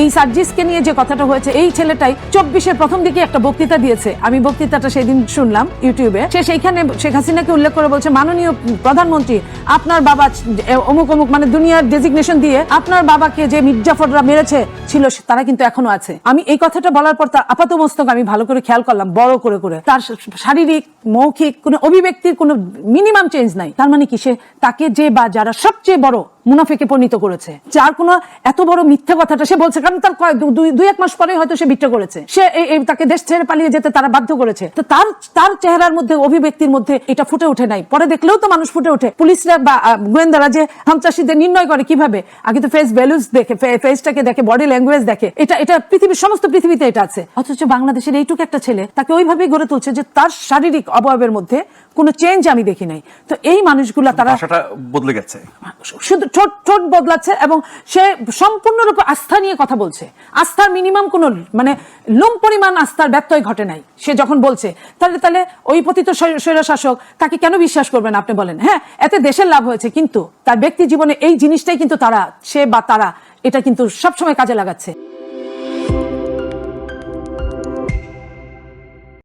এই সার্জিসকে নিয়ে যে কথাটা হয়েছে, এই ছেলেটাই 24-এর প্রথম দিকে একটা বক্তৃতা দিয়েছে, আমি বক্তৃতাটা সেদিন শুনলাম ইউটিউবে। সে সেইখানে শেখ হাসিনাকে উল্লেখ করে বলছে, মাননীয় প্রধানমন্ত্রী, আপনার বাবা অমুক অমুক মানে দুনিয়ার ডেজিগনেশন দিয়ে আপনার বাবাকে যে মির্জাফররা মেরেছে ছিল তারা কিন্তু এখনো আছে। আমি এই কথাটা বলার পর তার আপাতমস্তক আমি ভালো করে খেয়াল করলাম, বড় করে করে তার শারীরিক মৌখিক কোনো অভিব্যক্তির কোনো মিনিমাম চেঞ্জ নাই। তার মানে কি সে তাকে যে বা যারা সবচেয়ে বড় মুনাফিকে পরিণত করেছে, যার কোনো এত বড় মিথ্যা কথাটা সে বলছে, কারণ তার দুই এক মাস পরে হয়তো সে বিট্টা করেছে, সে তাকে দেশ ছেড়ে পালিয়ে যেতে তারা বাধ্য করেছে। তো তার চেহারার মধ্যে অভিব্যক্তির মধ্যে এটা ফুটে ওঠে নাই। পরে দেখলেও তো মানুষ ফুটে ওঠে। পুলিশরা বা গোয়েন্দারা যে সন্ত্রাসীদের নির্ণয় করে কিভাবে, আগে তো ফেস ভ্যালুস দেখে, ফেসটাকে দেখে, বডি ল্যাঙ্গুয়েজ দেখে। এটা পৃথিবীর সমস্ত পৃথিবীতে এটা আছে। অথচ বাংলাদেশের এইটুকু একটা ছেলে তাকে ওইভাবেই গড়ে তুলছে যে তার শারীরিক অবয়বের মধ্যে কোনো চেঞ্জ আমি দেখি নাই। তো এই মানুষগুলা তারা ভাষাটা বদলে গেছে, শুধু ঠোঁট বদলাচ্ছে এবং সে সম্পূর্ণরূপে আস্থা নিয়ে কথা বলছে। আস্থার মিনিমাম কোন মানে লুম পরিমাণ আস্থার ব্যত্যয় ঘটে নাই সে যখন বলছে। তাহলে ওই পতিত স্বৈরশাসক তাকে কেন বিশ্বাস করবেন আপনি বলেন? হ্যাঁ, এতে দেশের লাভ হয়েছে, কিন্তু তার ব্যক্তি জীবনে এই জিনিসটাই কিন্তু সে বা তারা এটা কিন্তু সবসময় কাজে লাগাচ্ছে।